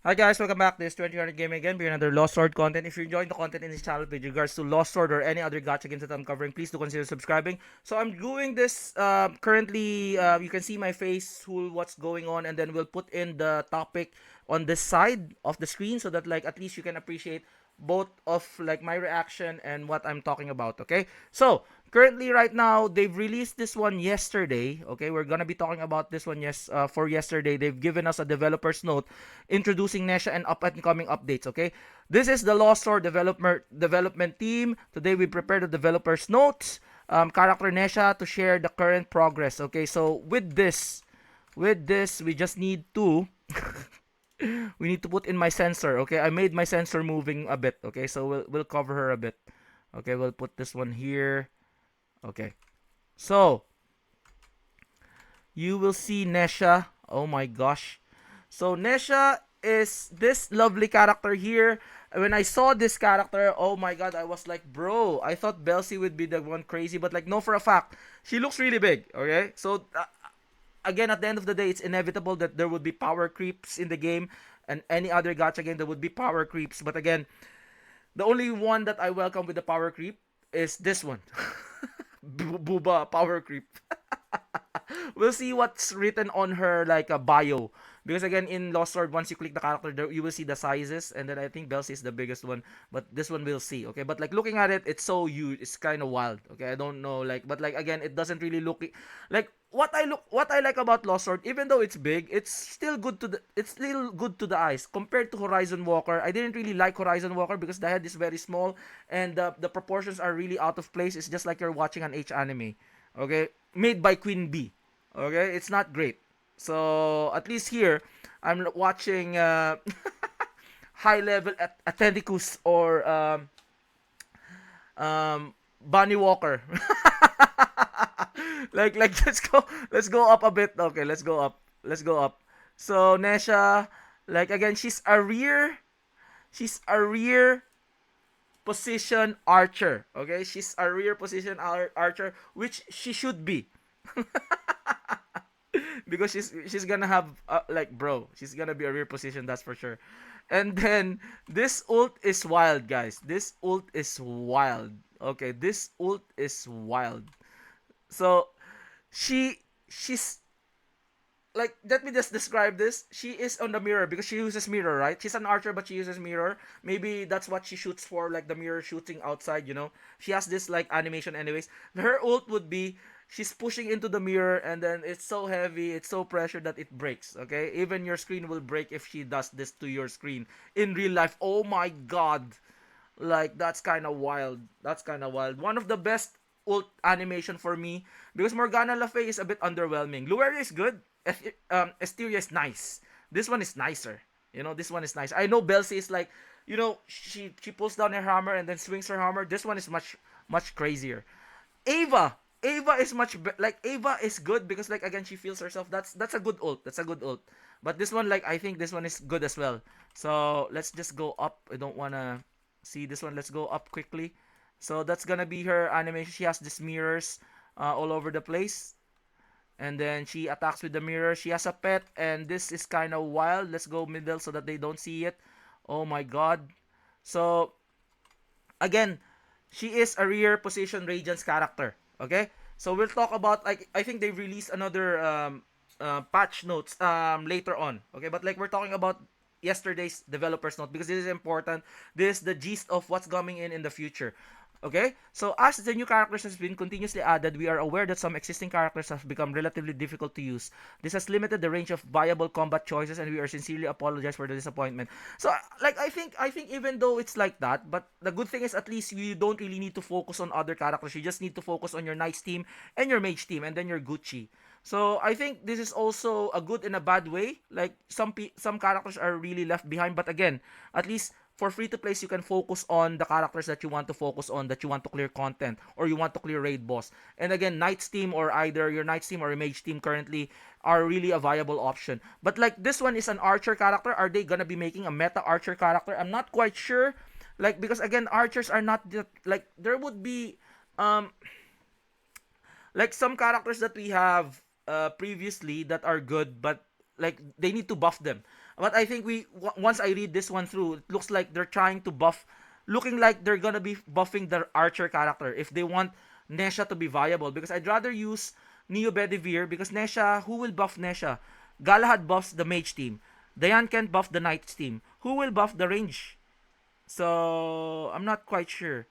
Hi guys, welcome back. This is 2000 Gaming again. We're another Lost Sword content. If you're enjoying the content in this channel with regards to Lost Sword or any other gacha games that I'm covering, please do consider subscribing. So I'm doing this currently. You can see my face, what's going on, and then we'll put in the topic on this side of the screen so that like at least you can appreciate both of like my reaction and what I'm talking about. Okay, so currently right now they've released this one yesterday. Okay, we're gonna be talking about this one for yesterday. They've given us a developer's note introducing Nesha and up and coming updates. Okay, this is the Lost Sword development team. Today we prepared the developer's notes. Character Nesha to share the current progress. Okay, so with this we just need to we need to put in my sensor. Okay, I made my sensor moving a bit. Okay, so we'll cover her a bit. Okay, we'll put this one here. Okay, so you will see Nesha. Oh my gosh. So Nesha is this lovely character here. When I saw this character, oh my god, I was like, bro, I thought Belsi would be the one crazy, but like, no, for a fact, she looks really big. Okay, so again, at the end of the day, it's inevitable that there would be power creeps in the game, and any other gacha game there would be power creeps. But again, the only one that I welcome with the power creep is this one, Booba power creep. We'll see what's written on her like a bio. Because again, in Lost Sword, once you click the character, there, you will see the sizes, and then I think Belsi is the biggest one, but this one we'll see. Okay, but like looking at it, it's so huge, it's kind of wild. Okay, I don't know, like, but like again, it doesn't really look like what I like about Lost Sword. Even though it's big, it's still good to the eyes compared to Horizon Walker. I didn't really like Horizon Walker because the head is very small and the proportions are really out of place. It's just like you're watching an H anime. Okay, made by Queen Bee. Okay, it's not great. So at least here, I'm watching high level Athenicus or Bunny Walker. like let's go up a bit. Okay, let's go up. So Nesha, like again, she's a rear position archer. Okay, she's a rear position archer, which she should be. Because she's gonna have like bro, she's gonna be a rear position, that's for sure. And then this ult is wild, guys. This ult is wild. Okay, this ult is wild. So she's like, let me just describe this. She is on the mirror because she uses mirror, right? She's an archer, but she uses mirror. Maybe that's what she shoots for, like the mirror shooting outside. She has this like animation, anyways. Her ult would be she's pushing into the mirror, and then it's so heavy, it's so pressure that it breaks. Okay, even your screen will break if she does this to your screen in real life. Oh my god, like that's kind of wild. That's kind of wild. One of the best ult animation for me, because Morgana Le Fay is a bit underwhelming. Lueria is good. Esteria is nice. This one is nicer. This one is nice. I know Belsi is like, she pulls down her hammer and then swings her hammer. This one is much crazier. Ava. Ava is like, Ava is good because like again she feels herself. That's a good ult. That's a good ult. But this one, like, I think this one is good as well. So let's just go up. I don't wanna see this one. Let's go up quickly. So that's gonna be her animation. She has these mirrors all over the place, and then she attacks with the mirror. She has a pet, and this is kind of wild. Let's go middle so that they don't see it. Oh my god. So again, she is a rear position Radiance character. Okay, so we'll talk about, like, I think they released another patch notes later on. Okay, but like we're talking about yesterday's developers note because this is important. This is the gist of what's coming in the future. Okay, so as the new characters has been continuously added, we are aware that some existing characters have become relatively difficult to use. This has limited the range of viable combat choices, and we are sincerely apologize for the disappointment. So, like, I think even though it's like that, but the good thing is at least you don't really need to focus on other characters. You just need to focus on your Knights team and your Mage team, and then your Gucci. So I think this is also a good and a bad way. Like some characters are really left behind, but again, at least for free to plays you can focus on the characters that you want to focus on, that you want to clear content or you want to clear raid boss. And again, Knights team or either your Knights team or your Mage team currently are really a viable option. But like this one is an archer character. Are they gonna be making a meta archer character? I'm not quite sure. Like, because again, archers are not like, there would be um like some characters that we have previously that are good, but like they need to buff them. But I think once I read this one through, it looks like they're trying to buff, looking like they're gonna be buffing the archer character if they want Nesha to be viable. Because I'd rather use Neo Bedivere because Nesha, who will buff Nesha? Galahad buffs the mage team. Diane can buff the knights team. Who will buff the range? So I'm not quite sure.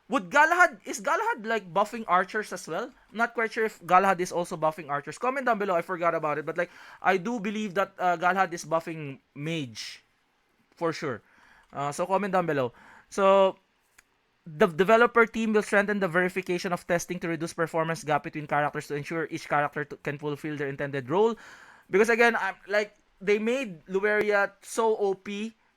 Would Galahad, is Galahad like buffing archers as well? I'm not quite sure if Galahad is also buffing archers. Comment down below. I forgot about it, but like I do believe that Galahad is buffing mage for sure. So comment down below. So the developer team will strengthen the verification of testing to reduce performance gap between characters to ensure each character can fulfill their intended role. Because again, I'm like they made Lueria so OP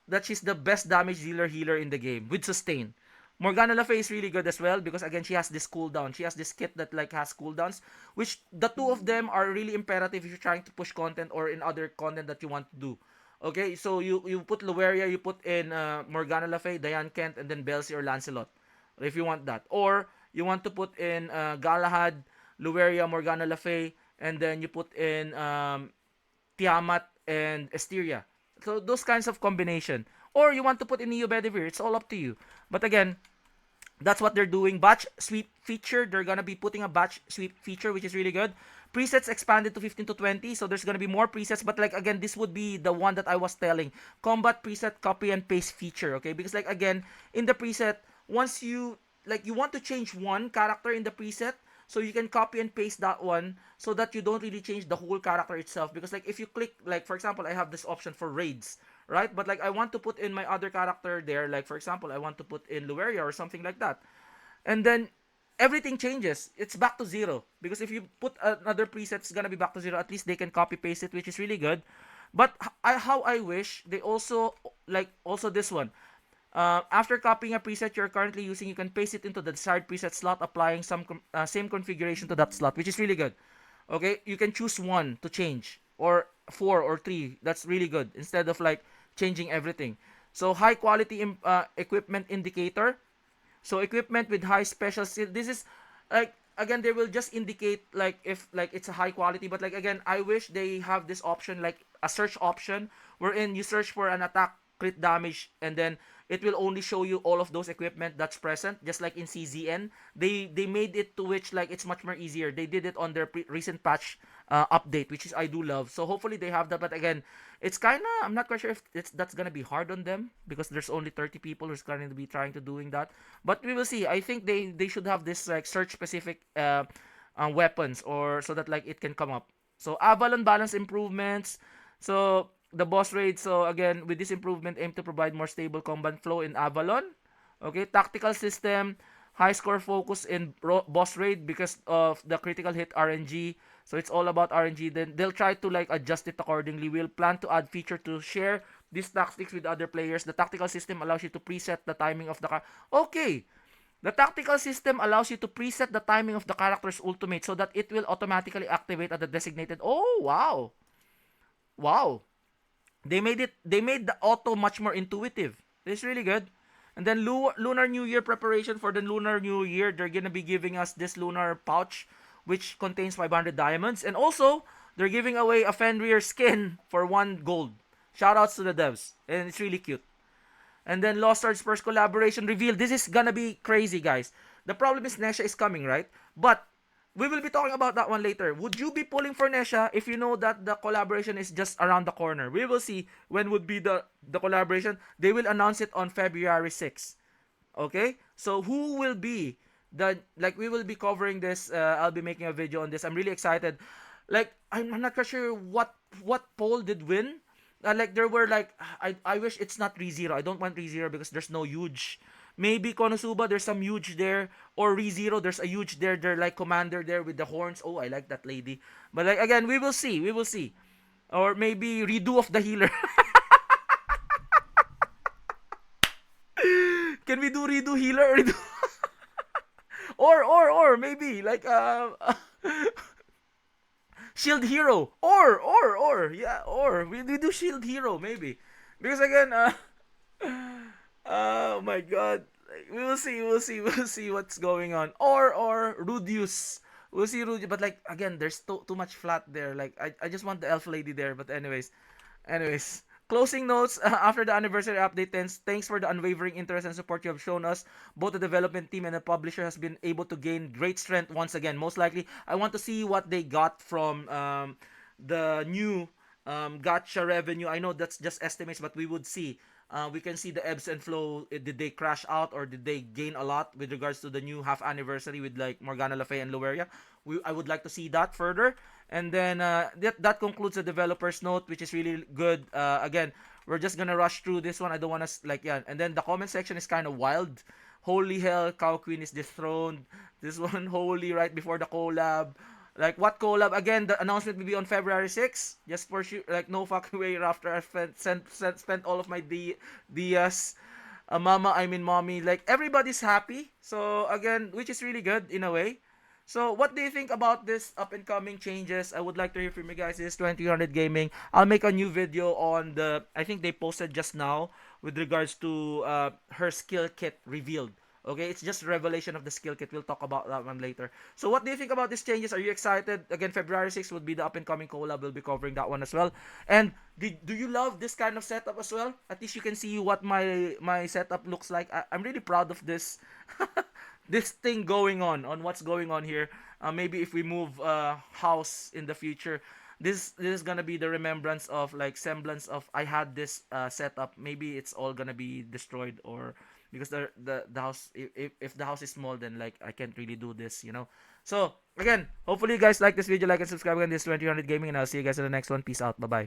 that she's the best damage dealer healer in the game with sustain. Morgana Le Fay is really good as well because again she has this cooldown. She has this kit that like has cooldowns, which the two of them are really imperative if you're trying to push content or in other content that you want to do. Okay, so you put Lueria, you put in Morgana Le Fay, Diane Kent, and then Belsi or Lancelot if you want that. Or you want to put in Galahad, Lueria, Morgana Le Fay, and then you put in Tiamat and Esteria. So those kinds of combination. Or you want to put in Neo Bedivere. It's all up to you. But again, that's what they're doing. Batch sweep feature. They're gonna be putting a batch sweep feature, which is really good. Presets expanded to 15 to 20, so there's gonna be more presets. But like again, this would be the one that I was telling. Combat preset copy and paste feature. Okay, because like again, in the preset, once you like you want to change one character in the preset, so you can copy and paste that one so that you don't really change the whole character itself. Because like if you click, like for example, I have this option for raids, right? But like I want to put in my other character there, like for example I want to put in Lueria or something like that, and then everything changes. It's back to zero because if you put another preset, it's gonna be back to zero. At least they can copy paste it, which is really good. But how I wish they also like also this one. After copying a preset you're currently using, you can paste it into the desired preset slot, applying some same configuration to that slot, which is really good. Okay, you can choose one to change or four or three. That's really good instead of like changing everything. So high quality equipment indicator. So equipment with high special skill. This is like again they will just indicate like if like it's a high quality, but like again I wish they have this option like a search option wherein you search for an attack crit damage and then it will only show you all of those equipment that's present, just like in CZN. They made it to which like it's much more easier. They did it on their recent patch update, which is I do love. So hopefully they have that. But again, it's kind of I'm not quite sure if that's gonna be hard on them because there's only 30 people who's going to be trying to doing that. But we will see. I think they should have this like search specific weapons or so that like it can come up. So Avalon balance improvements. So the boss raid. So again, with this improvement, aim to provide more stable combat flow in Avalon. Okay, tactical system, high score focus in boss raid because of the critical hit RNG. So it's all about RNG. Then they'll try to like adjust it accordingly. We'll plan to add feature to share these tactics with other players. The tactical system allows you to preset the timing of the Okay. The tactical system allows you to preset the timing of the character's ultimate so that it will automatically activate at the designated. Oh, wow. Wow. They made the auto much more intuitive. It's really good. And then Lunar New Year preparation for the Lunar New Year, they're gonna be giving us this lunar pouch which contains 500 diamonds, and also they're giving away a Fenrir skin for 1 gold. Shoutouts to the devs, and it's really cute. And then Lost Arts first collaboration reveal. This is gonna be crazy, guys. The problem is Nesha is coming, right? But we will be talking about that one later. Would you be pulling for Nesha if you know that the collaboration is just around the corner? We will see when would be the collaboration. They will announce it on February 6th. Okay? So who will be the like we will be covering this I'll be making a video on this. I'm really excited. Like I'm not quite sure what poll did win. Like there were like I wish it's not ReZero. I don't want ReZero because there's no huge. Maybe Konosuba, there's some huge there, or ReZero, there's a huge there. They're like commander there with the horns. Oh, I like that lady. But like again, we will see. We will see. Or maybe redo of the healer. Can we do redo healer? Redo? Or maybe like shield hero. Or yeah, or we do shield hero maybe. Because again, oh my god. We will see, we'll see what's going on. Or Rudius. We'll see Rudius, but like again, there's too much flat there. Like I just want the elf lady there, but anyways. Closing notes after the anniversary update, thanks for the unwavering interest and support you have shown us. Both the development team and the publisher has been able to gain great strength once again. Most likely, I want to see what they got from the new gotcha revenue. I know that's just estimates, but we would see. We can see the ebbs and flow. Did they crash out or did they gain a lot with regards to the new half anniversary with like Morgana Le Fay and Lueria? I would like to see that further. And then that concludes the developer's note, which is really good. Again, we're just gonna rush through this one. I don't wanna like yeah. And then the comment section is kind of wild. Holy hell, Cow Queen is dethroned. This one, holy, right before the collab. Like what collab? Again, the announcement will be on February 6th. Just for sure, like no fucking way after I spent all of my Dias. Mama, I mean mommy. Like everybody's happy. So again, which is really good in a way. So, what do you think about this up and coming changes? I would like to hear from you guys. This is 2000 Gaming. I'll make a new video on the. I think they posted just now with regards to her skill kit revealed. Okay, it's just revelation of the skill kit. We'll talk about that one later. So, what do you think about these changes? Are you excited? Again, February 6th would be the up and coming collab. We'll be covering that one as well. And do you love this kind of setup as well? At least you can see what my setup looks like. I'm really proud of this. This thing going on what's going on here. Maybe if we move house in the future, this is gonna be the remembrance of like semblance of I had this setup. Maybe it's all gonna be destroyed or because the house if the house is small then like I can't really do this. So again, hopefully you guys like this video, like and subscribe again. This is 2000 Gaming and I'll see you guys in the next one. Peace out. Bye bye.